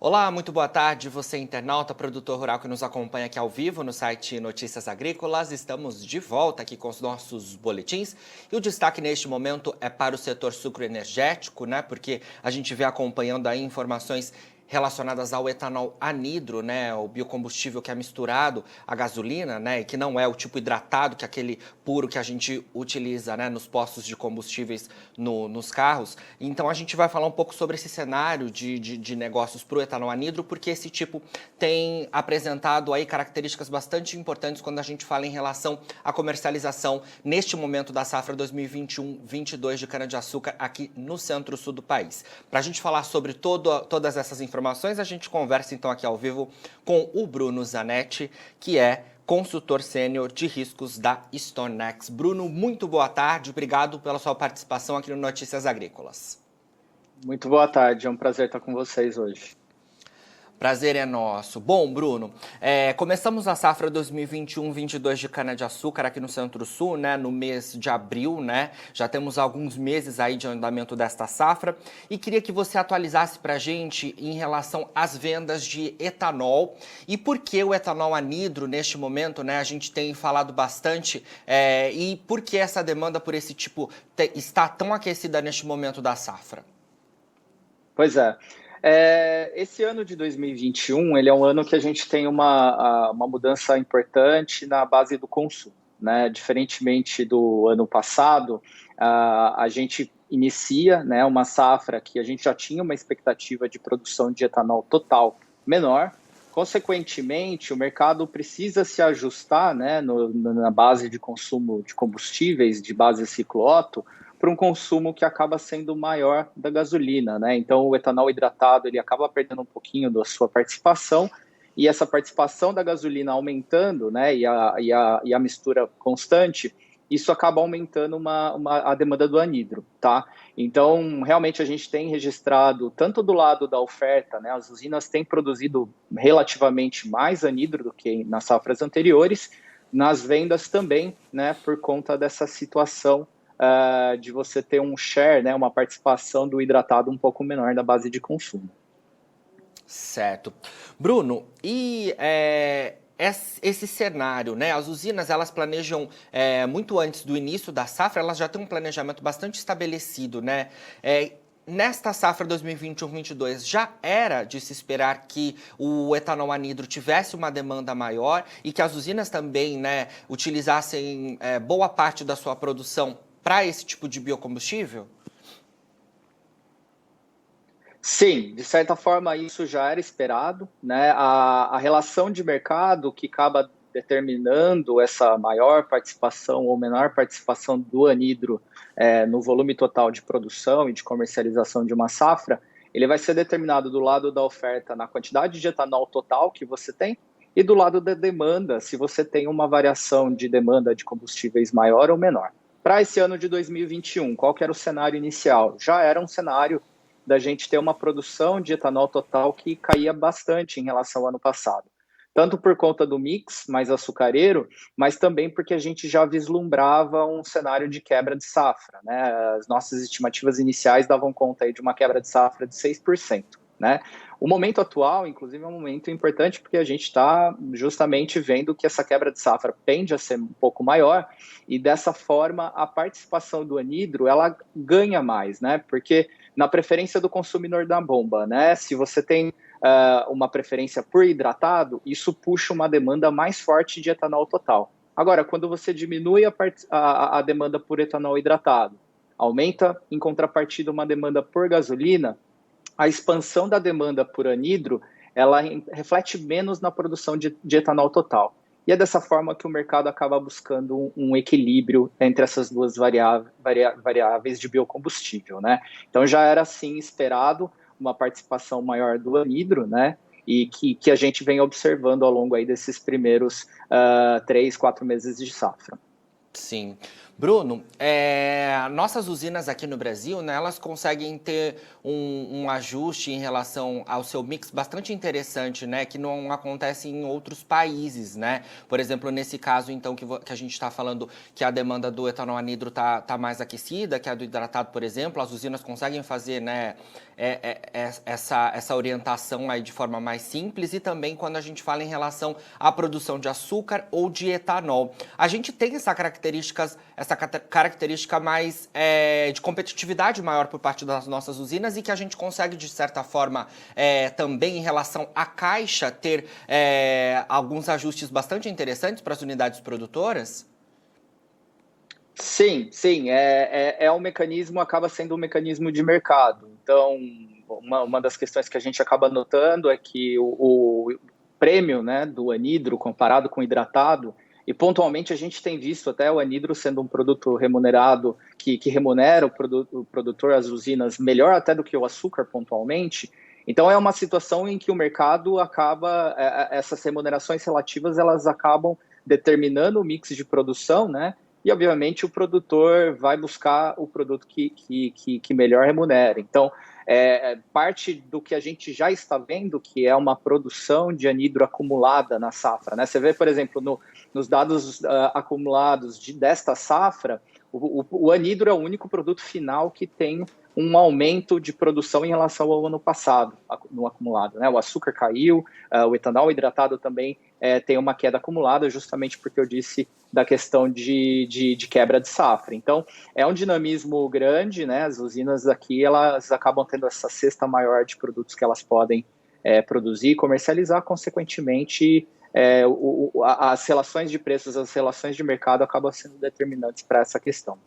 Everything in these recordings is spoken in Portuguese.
Olá, muito boa tarde, você internauta, produtor rural que nos acompanha aqui ao vivo no site Notícias Agrícolas. Estamos de volta aqui com os nossos boletins e o destaque neste momento é para o setor sucroenergético, né? Porque a gente vem acompanhando aí informações relacionadas ao etanol anidro, né, o biocombustível que é misturado à gasolina, né, e que não é o tipo hidratado, que é aquele puro que a gente utiliza, né, nos postos de combustíveis nos carros. Então a gente vai falar um pouco sobre esse cenário de negócios para o etanol anidro, porque esse tipo tem apresentado aí características bastante importantes quando a gente fala em relação à comercialização neste momento da safra 2021-22 de cana-de-açúcar aqui no centro-sul do país. Para a gente falar sobre todas essas informações, a gente conversa então aqui ao vivo com o Bruno Zanetti, que é consultor sênior de riscos da StoneX. Bruno, muito boa tarde, obrigado pela sua participação aqui no Notícias Agrícolas. Muito boa tarde, é um prazer estar com vocês hoje. Prazer é nosso. Bom, Bruno, começamos a safra 2021-22 de cana-de-açúcar aqui no Centro-Sul, né, no mês de abril, né? Já temos alguns meses aí de andamento desta safra e queria que você atualizasse para a gente em relação às vendas de etanol e por que o etanol anidro neste momento, né? A gente tem falado bastante e por que essa demanda por esse tipo está tão aquecida neste momento da safra? Pois é. Esse ano de 2021, ele é um ano que a gente tem uma mudança importante na base do consumo, né? Diferentemente do ano passado, a gente inicia, né, uma safra que a gente já tinha uma expectativa de produção de etanol total menor. Consequentemente, o mercado precisa se ajustar, né, na base de consumo de combustíveis de base ciclo Otto, para um consumo que acaba sendo maior da gasolina, né? Então, o etanol hidratado ele acaba perdendo um pouquinho da sua participação e essa participação da gasolina aumentando, né? E a mistura constante, isso acaba aumentando a demanda do anidro, tá? Então, realmente a gente tem registrado tanto do lado da oferta, né? As usinas têm produzido relativamente mais anidro do que nas safras anteriores, nas vendas também, né? Por conta dessa situação de você ter um share, né, uma participação do hidratado um pouco menor da base de consumo. Certo. Bruno, e esse cenário, né? As usinas, elas planejam muito antes do início da safra, elas já têm um planejamento bastante estabelecido, né? Nesta safra 2021-22, já era de se esperar que o etanol anidro tivesse uma demanda maior e que as usinas também, né, utilizassem boa parte da sua produção para esse tipo de biocombustível? Sim, de certa forma isso já era esperado, né? A relação de mercado que acaba determinando essa maior participação ou menor participação do anidro no volume total de produção e de comercialização de uma safra, ele vai ser determinado do lado da oferta na quantidade de etanol total que você tem e do lado da demanda, se você tem uma variação de demanda de combustíveis maior ou menor. Para esse ano de 2021, qual que era o cenário inicial? Já era um cenário da gente ter uma produção de etanol total que caía bastante em relação ao ano passado. Tanto por conta do mix mais açucareiro, mas também porque a gente já vislumbrava um cenário de quebra de safra, né? As nossas estimativas iniciais davam conta aí de uma quebra de safra de 6%, né? O momento atual, inclusive, é um momento importante porque a gente está justamente vendo que essa quebra de safra tende a ser um pouco maior e dessa forma a participação do anidro ela ganha mais, né? Porque na preferência do consumidor da bomba, né? Se você tem uma preferência por hidratado, isso puxa uma demanda mais forte de etanol total. Agora, quando você diminui a demanda por etanol hidratado, aumenta em contrapartida uma demanda por gasolina, a expansão da demanda por anidro, ela reflete menos na produção de etanol total. E é dessa forma que o mercado acaba buscando um equilíbrio entre essas duas variáveis de biocombustível, né? Então já era assim esperado uma participação maior do anidro, né? E que a gente vem observando ao longo aí desses primeiros 3, 4 meses de safra. Sim. Bruno, nossas usinas aqui no Brasil, né, elas conseguem ter um ajuste em relação ao seu mix bastante interessante, né, que não acontece em outros países, né? Por exemplo, nesse caso, então, que a gente está falando que a demanda do etanol anidro tá mais aquecida, que a do hidratado, por exemplo, as usinas conseguem fazer, né, essa orientação aí de forma mais simples, e também quando a gente fala em relação à produção de açúcar ou de etanol. A gente tem essa característica mais de competitividade maior por parte das nossas usinas, e que a gente consegue, de certa forma, também em relação à caixa, ter alguns ajustes bastante interessantes para as unidades produtoras? Sim, sim, um mecanismo, acaba sendo um mecanismo de mercado. Então, uma das questões que a gente acaba notando é que o prêmio, né, do anidro comparado com o hidratado, e pontualmente a gente tem visto até o anidro sendo um produto remunerado, que remunera o produtor, as usinas, melhor até do que o açúcar pontualmente. Então é uma situação em que o mercado acaba, essas remunerações relativas, elas acabam determinando o mix de produção, né? E, obviamente, o produtor vai buscar o produto que melhor remunera. Então, parte do que a gente já está vendo, que é uma produção de anidro acumulada na safra, né? Você vê, por exemplo, nos dados acumulados desta safra, o anidro é o único produto final que tem um aumento de produção em relação ao ano passado, no acumulado, né? O açúcar caiu, o etanol hidratado também tem uma queda acumulada, justamente porque eu disse da questão de quebra de safra. Então, é um dinamismo grande, né? As usinas aqui, elas acabam tendo essa cesta maior de produtos que elas podem produzir e comercializar, consequentemente, as relações de preços, as relações de mercado acabam sendo determinantes para essa questão.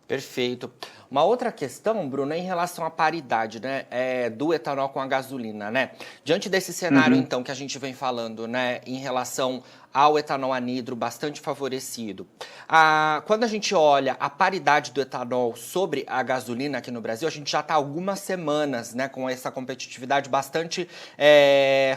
Perfeito. Uma outra questão, Bruno, é em relação à paridade, né, do etanol com a gasolina, né? Diante desse cenário, então, que a gente vem falando, né, em relação ao etanol anidro bastante favorecido, quando a gente olha a paridade do etanol sobre a gasolina aqui no Brasil, a gente já está há algumas semanas, né, com essa competitividade bastante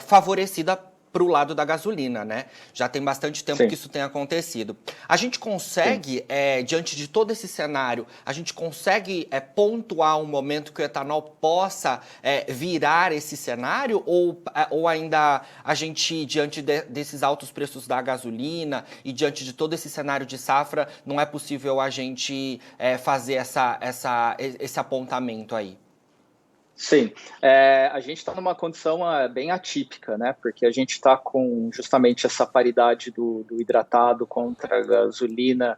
favorecida para o lado da gasolina, né? Já tem bastante tempo que isso tem acontecido. A gente consegue, diante de todo esse cenário, a gente consegue pontuar um momento que o etanol possa virar esse cenário? Ou ainda a gente, diante desses altos preços da gasolina e diante de todo esse cenário de safra, não é possível a gente fazer esse apontamento aí? Sim, a gente está numa condição bem atípica, né? Porque a gente está com justamente essa paridade do hidratado contra a gasolina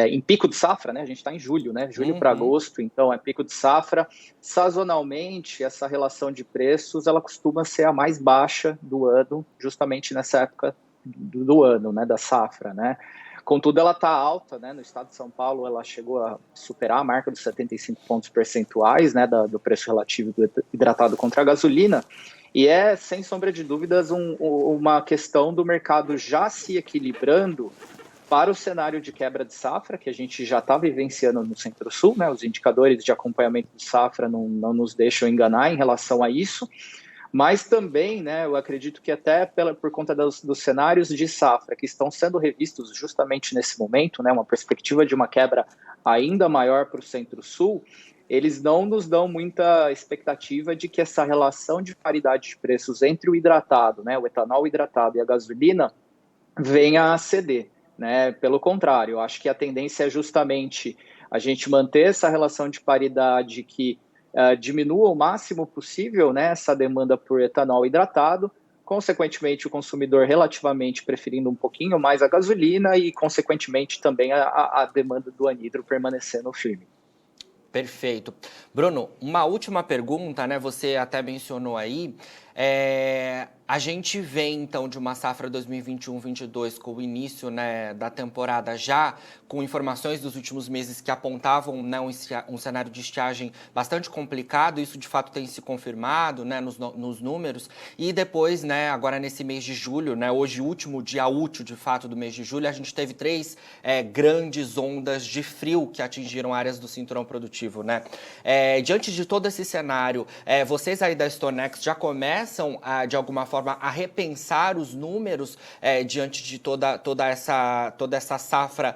em pico de safra, né? A gente está em julho, né? Julho para agosto, então é pico de safra. Sazonalmente, essa relação de preços, ela costuma ser a mais baixa do ano, justamente nessa época do ano, né? Da safra, né? Contudo, ela está alta, né? No estado de São Paulo, ela chegou a superar a marca dos 75 pontos percentuais, né? Do preço relativo do hidratado contra a gasolina. E sem sombra de dúvidas, uma questão do mercado já se equilibrando para o cenário de quebra de safra, que a gente já está vivenciando no Centro-Sul, né? Os indicadores de acompanhamento de safra não nos deixam enganar em relação a isso. Mas também, né, eu acredito que até por conta dos cenários de safra que estão sendo revistos justamente nesse momento, né, uma perspectiva de uma quebra ainda maior para o Centro-Sul, eles não nos dão muita expectativa de que essa relação de paridade de preços entre o hidratado, né, o etanol hidratado e a gasolina, venha a ceder, né? Pelo contrário, eu acho que a tendência é justamente a gente manter essa relação de paridade que diminua o máximo possível, né, essa demanda por etanol hidratado, consequentemente o consumidor relativamente preferindo um pouquinho mais a gasolina e, consequentemente, também a demanda do anidro permanecendo firme. Perfeito. Bruno, uma última pergunta, né? Você até mencionou aí. A gente vem, então, de uma safra 2021-22 com o início, né, da temporada já com informações dos últimos meses que apontavam, né, um cenário de estiagem bastante complicado. Isso, de fato, tem se confirmado, né, nos números. E depois, né, agora nesse mês de julho, né, hoje, último dia útil, de fato, do mês de julho, a gente teve 3 grandes ondas de frio que atingiram áreas do cinturão produtivo, né? Diante de todo esse cenário, vocês aí da StoneX já começam começam, de alguma forma, a repensar os números diante de toda essa safra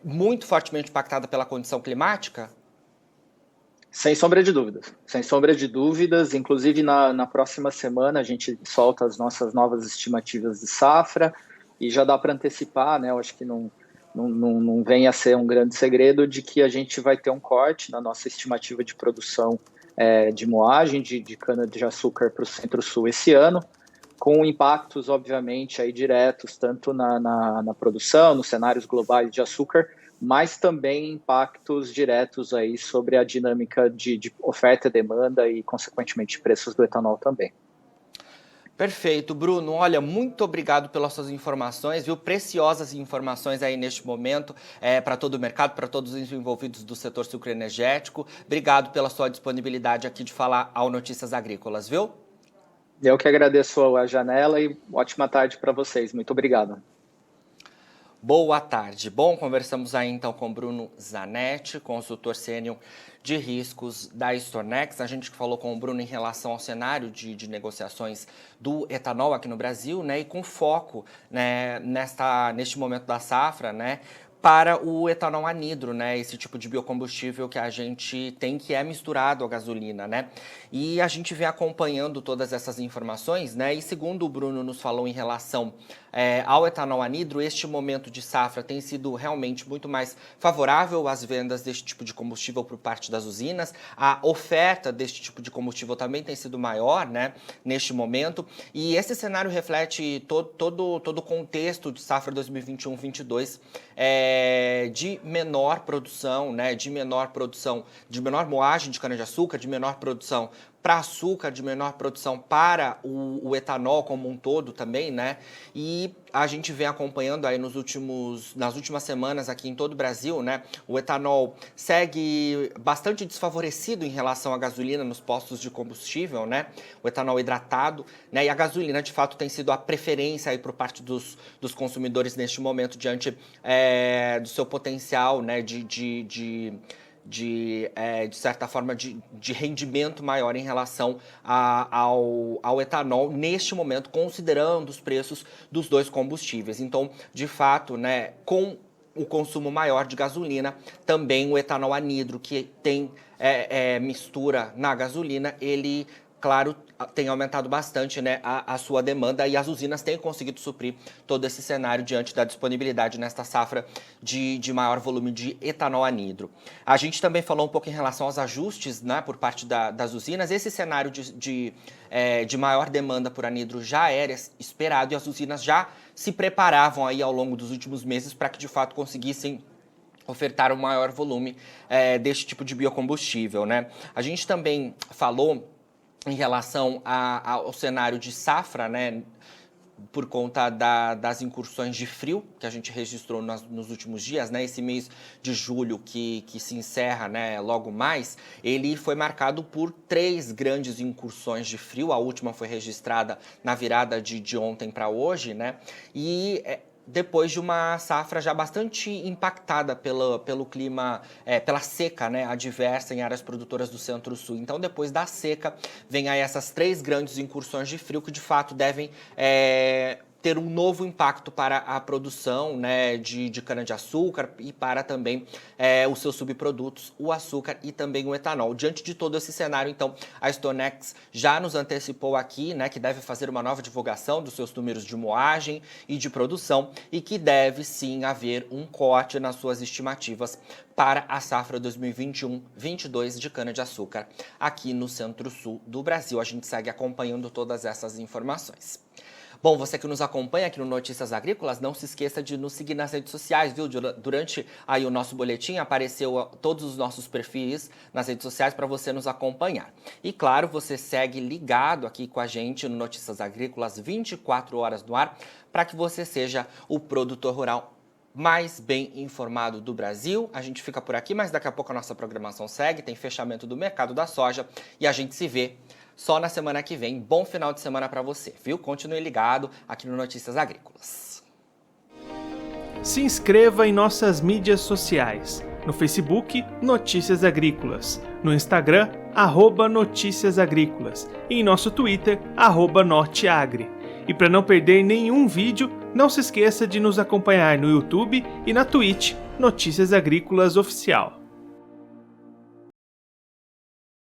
muito fortemente impactada pela condição climática? Sem sombra de dúvidas, sem sombra de dúvidas. Inclusive, na próxima semana, a gente solta as nossas novas estimativas de safra e já dá para antecipar, né? Eu acho que não vem a ser um grande segredo de que a gente vai ter um corte na nossa estimativa de produção de moagem de cana-de-açúcar para o Centro-Sul esse ano, com impactos, obviamente, aí diretos, tanto na produção, nos cenários globais de açúcar, mas também impactos diretos aí sobre a dinâmica de oferta e demanda e, consequentemente, preços do etanol também. Perfeito, Bruno. Olha, muito obrigado pelas suas informações, viu? Preciosas informações aí neste momento para todo o mercado, para todos os envolvidos do setor sucroenergético. Obrigado pela sua disponibilidade aqui de falar ao Notícias Agrícolas, viu? Eu que agradeço a janela e ótima tarde para vocês. Muito obrigado. Boa tarde. Bom, conversamos aí então com Bruno Zanetti, consultor sênior de riscos da Stornex. A gente falou com o Bruno em relação ao cenário de negociações do etanol aqui no Brasil, né, e com foco, né, neste momento da safra, né, para o etanol anidro, né, esse tipo de biocombustível que a gente tem que é misturado à gasolina, né? E a gente vem acompanhando todas essas informações, né? E segundo o Bruno nos falou em relação ao etanol anidro, este momento de safra tem sido realmente muito mais favorável às vendas deste tipo de combustível por parte das usinas. A oferta deste tipo de combustível também tem sido maior, né, neste momento. E esse cenário reflete todo o contexto de safra 2021-22, de menor produção, né, de menor moagem de cana-de-açúcar, de menor produção para açúcar, de menor produção para o etanol como um todo também, né? E a gente vem acompanhando aí nas últimas semanas aqui em todo o Brasil, né? O etanol segue bastante desfavorecido em relação à gasolina nos postos de combustível, né? O etanol hidratado, né? E a gasolina, de fato, tem sido a preferência aí por parte dos consumidores neste momento diante do seu potencial, né? De certa forma, de rendimento maior em relação ao etanol, neste momento, considerando os preços dos dois combustíveis. Então, de fato, né, com o consumo maior de gasolina, também o etanol anidro, que tem mistura na gasolina, ele, claro, tem aumentado bastante, né, a sua demanda, e as usinas têm conseguido suprir todo esse cenário diante da disponibilidade nesta safra de maior volume de etanol anidro. A gente também falou um pouco em relação aos ajustes, né, por parte das usinas. Esse cenário de maior demanda por anidro já era esperado e as usinas já se preparavam aí ao longo dos últimos meses para que de fato conseguissem ofertar um maior volume deste tipo de biocombustível, né? A gente também falou em relação ao cenário de safra, né, por conta das incursões de frio que a gente registrou nos últimos dias, né? Esse mês de julho que se encerra, né, logo mais, ele foi marcado por 3 grandes incursões de frio. A última foi registrada na virada de ontem para hoje, né? E depois de uma safra já bastante impactada pelo clima, pela seca, né, adversa em áreas produtoras do Centro-Sul. Então, depois da seca, vem aí essas 3 grandes incursões de frio que, de fato, devem ter um novo impacto para a produção, né, de cana-de-açúcar e para também os seus subprodutos, o açúcar e também o etanol. Diante de todo esse cenário, então, a Stornex já nos antecipou aqui, né, que deve fazer uma nova divulgação dos seus números de moagem e de produção e que deve sim haver um corte nas suas estimativas para a safra 2021-22 de cana-de-açúcar aqui no Centro-Sul do Brasil. A gente segue acompanhando todas essas informações. Bom, você que nos acompanha aqui no Notícias Agrícolas, não se esqueça de nos seguir nas redes sociais, viu? Durante aí o nosso boletim apareceu todos os nossos perfis nas redes sociais para você nos acompanhar. E claro, você segue ligado aqui com a gente no Notícias Agrícolas 24 horas no ar, para que você seja o produtor rural mais bem informado do Brasil. A gente fica por aqui, mas daqui a pouco a nossa programação segue, tem fechamento do mercado da soja e a gente se vê só na semana que vem. Bom final de semana para você, viu? Continue ligado aqui no Notícias Agrícolas. Se inscreva em nossas mídias sociais. No Facebook, Notícias Agrícolas. No Instagram, @Notícias Agrícolas e em nosso Twitter, @Norteagri. E para não perder nenhum vídeo, não se esqueça de nos acompanhar no YouTube e na Twitch, Notícias Agrícolas Oficial.